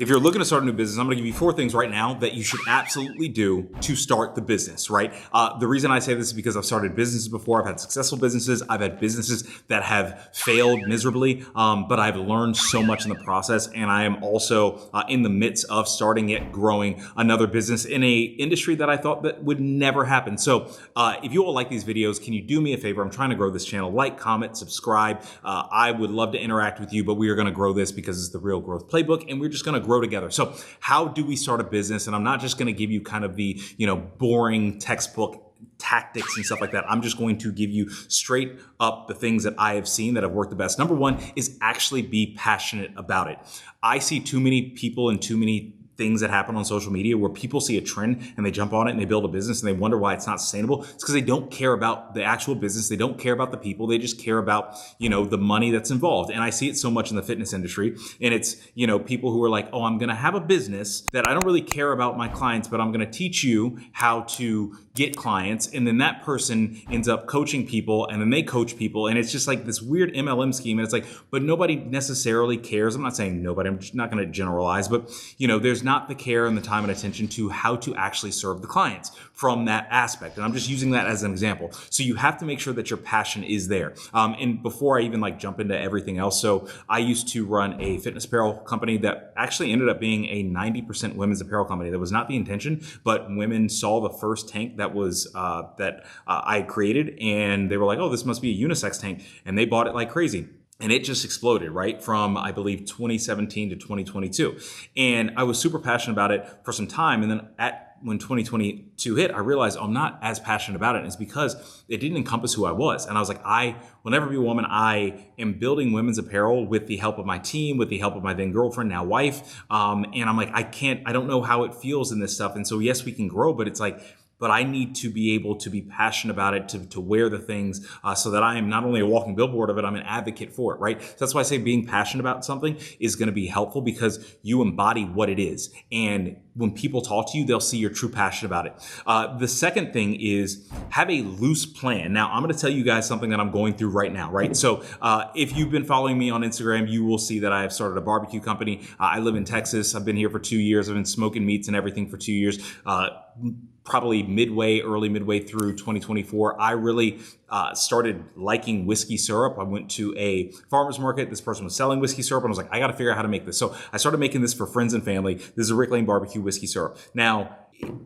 If you're looking to start a new business, I'm going to give you 4 things right now that you should absolutely do to start the business, right? The reason I say this is because I've started businesses before. I've had successful businesses. I've had businesses that have failed miserably, but I've learned so much in the process. And I am also in the midst of starting it, growing another business in a industry that I thought that would never happen. So if you all like these videos, can you do me a favor? I'm trying to grow this channel. Like, comment, subscribe. I would love to interact with you, but we are going to grow this because it's the Real Growth Playbook, and we're just going to grow together. So how do we start a business? And I'm not just going to give you kind of the, boring textbook tactics and stuff like that. I'm just going to give you straight up the things that I have seen that have worked the best. Number 1 is actually be passionate about it. I see too many people and too many things that happen on social media where people see a trend and they jump on it and they build a business and they wonder why it's not sustainable. It's because they don't care about the actual business. They don't care about the people. They just care about, the money that's involved. And I see it so much in the fitness industry. And it's, people who are like, oh, I'm going to have a business that I don't really care about my clients, but I'm going to teach you how to get clients. And then that person ends up coaching people, and then they coach people. And it's just like this weird MLM scheme. And it's like, but nobody necessarily cares. I'm not saying nobody, I'm just not going to generalize, but there's not the care and the time and attention to how to actually serve the clients from that aspect. And I'm just using that as an example. So you have to make sure that your passion is there. And before I even jump into everything else, so I used to run a fitness apparel company that actually ended up being a 90% women's apparel company. That was not the intention, but women saw the first tank that was I created, and they were like, oh, this must be a unisex tank. And they bought it like crazy. And it just exploded, right? From, I believe, 2017 to 2022. And I was super passionate about it for some time. And then when 2022 hit, I realized I'm not as passionate about it. And it's because it didn't encompass who I was. And I was like, I will never be a woman. I am building women's apparel with the help of my team, with the help of my then girlfriend, now wife. And I'm like, I don't know how it feels in this stuff. And so, yes, we can grow, but it's like, but I need to be able to be passionate about it, to wear the things so that I am not only a walking billboard of it, I'm an advocate for it, right? So that's why I say being passionate about something is going to be helpful, because you embody what it is. And when people talk to you, they'll see your true passion about it. The second thing is have a loose plan. Now, I'm going to tell you guys something that I'm going through right now, right? So if you've been following me on Instagram, you will see that I have started a barbecue company. I live in Texas. I've been here for 2 years. I've been smoking meats and everything for 2 years. Probably early midway through 2024, I really started liking whiskey syrup. I went to a farmer's market. This person was selling whiskey syrup, and I was like, I got to figure out how to make this. So I started making this for friends and family. This is a Rick Lane barbecue whiskey syrup. Now,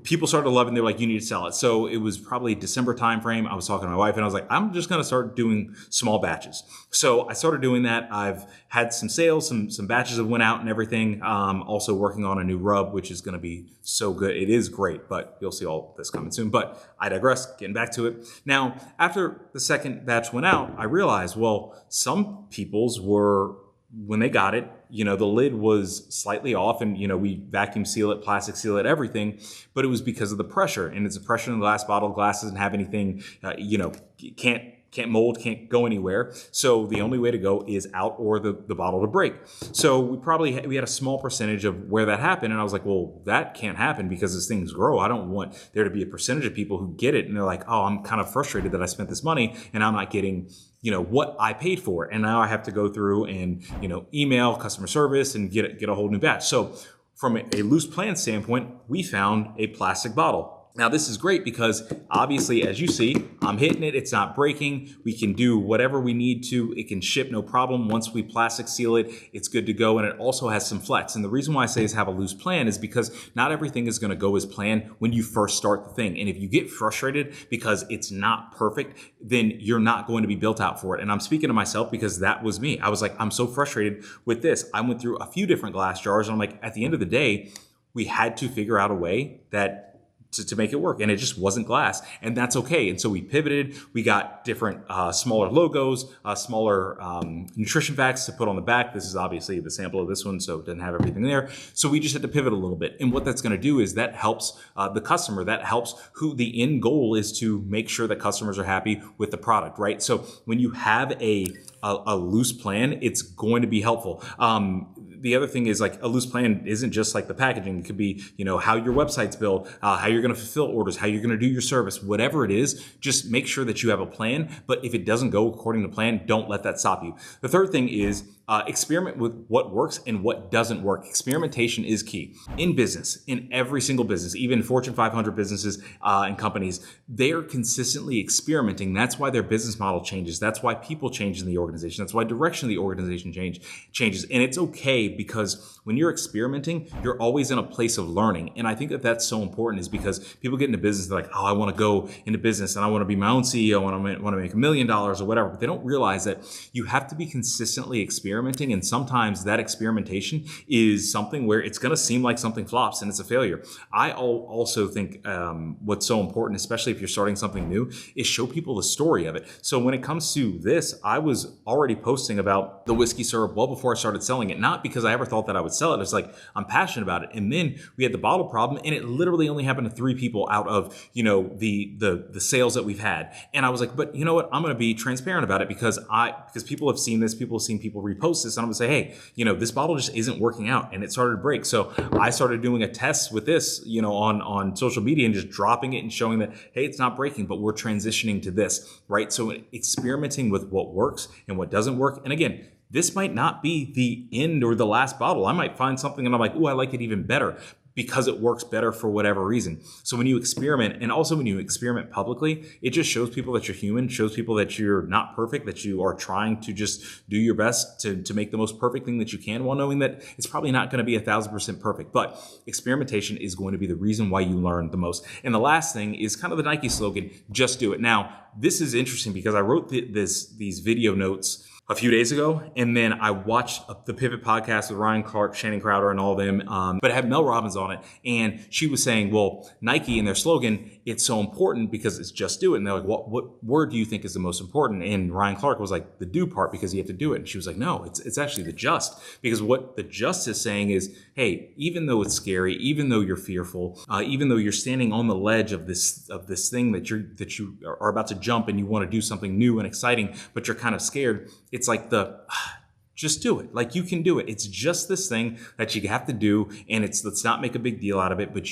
people started loving it. They were like, you need to sell it. So it was probably December timeframe. I was talking to my wife and I was like, I'm just going to start doing small batches. So I started doing that. I've had some sales, some batches have went out and everything. Also working on a new rub, which is going to be so good. It is great, but you'll see all this coming soon. But I digress, getting back to it. Now, after the second batch went out, I realized, well, some people's were, when they got it, the lid was slightly off, and, we vacuum seal it, plastic seal it, everything, but it was because of the pressure, and it's a pressure in the glass bottle. Glass doesn't have anything, can't mold, can't go anywhere. So the only way to go is out, or the bottle to break. So we had a small percentage of where that happened. And I was like, well, that can't happen because as things grow, I don't want there to be a percentage of people who get it. And they're like, oh, I'm kind of frustrated that I spent this money and I'm not getting, what I paid for. And now I have to go through and, email customer service and get a whole new batch. So from a loose plan standpoint, we found a plastic bottle. Now, this is great because obviously, as you see, I'm hitting it. It's not breaking. We can do whatever we need to. It can ship no problem. Once we plastic seal it, it's good to go. And it also has some flex. And the reason why I say is have a loose plan is because not everything is going to go as planned when you first start the thing. And if you get frustrated because it's not perfect, then you're not going to be built out for it. And I'm speaking to myself because that was me. I was like, I'm so frustrated with this. I went through a few different glass jars. And I'm like, at the end of the day, we had to figure out a way that to make it work, and it just wasn't glass, and that's okay. And so we pivoted. We got different smaller logos, smaller nutrition facts to put on the back. This is obviously the sample of this one, so it doesn't have everything there. So we just had to pivot a little bit. And what that's going to do is that helps the customer. That helps who the end goal is to make sure that customers are happy with the product, right? So when you have a loose plan, it's going to be helpful. The other thing is a loose plan isn't just the packaging. It could be, how your website's built, how you're going to fulfill orders, how you're going to do your service, whatever it is, just make sure that you have a plan. But if it doesn't go according to plan, don't let that stop you. The third thing is experiment with what works and what doesn't work. Experimentation is key. In business, in every single business, even Fortune 500 businesses and companies, they're consistently experimenting. That's why their business model changes. That's why people change in the organization. That's why direction of the organization changes. And it's okay, because when you're experimenting, you're always in a place of learning. And I think that that's so important, is because people get into business, they're like, oh, I want to go into business and I want to be my own CEO and I want to make $1 million or whatever. But they don't realize that you have to be consistently experimenting. And sometimes that experimentation is something where it's going to seem like something flops and it's a failure. I also think what's so important, especially if you're starting something new, is show people the story of it. So when it comes to this, I was already posting about the whiskey syrup well before I started selling it, not because I ever thought that I would sell it. It's like, I'm passionate about it. And then we had the bottle problem, and it literally only happened to 3 people out of, the sales that we've had. And I was like, but you know what? I'm going to be transparent about it, because people have seen this, people have seen people repost this, and I'm going to say, hey, this bottle just isn't working out, and it started to break. So I started doing a test with this, on social media, and just dropping it and showing that, hey, it's not breaking, but we're transitioning to this, right? So experimenting with what works and what doesn't work. And again, this might not be the end or the last bottle. I might find something and I'm like, oh, I like it even better, because it works better for whatever reason. So when you experiment, and also when you experiment publicly, it just shows people that you're human, shows people that you're not perfect, that you are trying to just do your best to make the most perfect thing that you can, while knowing that it's probably not going to be 1,000% perfect. But experimentation is going to be the reason why you learn the most. And the last thing is kind of the Nike slogan, just do it. Now, this is interesting because I wrote these video notes a few days ago, and then I watched the Pivot podcast with Ryan Clark, Shannon Crowder, and all of them, but it had Mel Robbins on it, and she was saying, well, Nike and their slogan, it's so important because it's just do it. And they're like, what word do you think is the most important? And Ryan Clark was like, the do part, because you have to do it. And she was like, no, it's actually the just, because what the just is saying is, hey, even though it's scary, even though you're fearful, even though you're standing on the ledge of this thing that you are about to jump, and you want to do something new and exciting, but you're kind of scared. It's like just do it. Like, you can do it. It's just this thing that you have to do, and let's not make a big deal out of it, but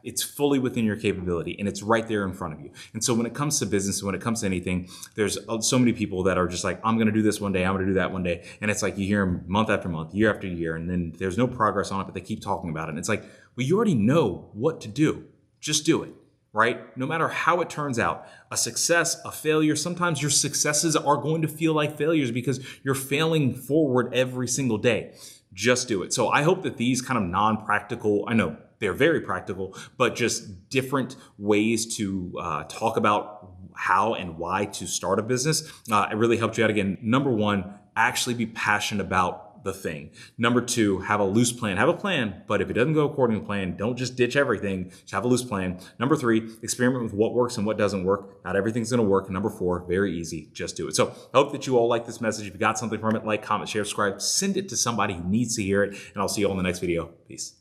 it's fully within your capability, and it's right there in front of you. And so when it comes to business, when it comes to anything, there's so many people that are just like, I'm going to do this one day, I'm going to do that one day. And it's like, you hear them month after month, year after year, and then there's no progress on it, but they keep talking about it. And it's like, well, you already know what to do. Just do it. Right? No matter how it turns out, a success, a failure, sometimes your successes are going to feel like failures because you're failing forward every single day. Just do it. So I hope that these kind of non-practical, I know they're very practical, but just different ways to talk about how and why to start a business, it really helped you out. Again, number 1, actually be passionate about the thing. Number 2, have a loose plan. Have a plan, but if it doesn't go according to plan, don't just ditch everything. Just have a loose plan. Number 3, experiment with what works and what doesn't work. Not everything's going to work. Number 4, very easy. Just do it. So I hope that you all like this message. If you got something from it, like, comment, share, subscribe, send it to somebody who needs to hear it, and I'll see you all in the next video. Peace.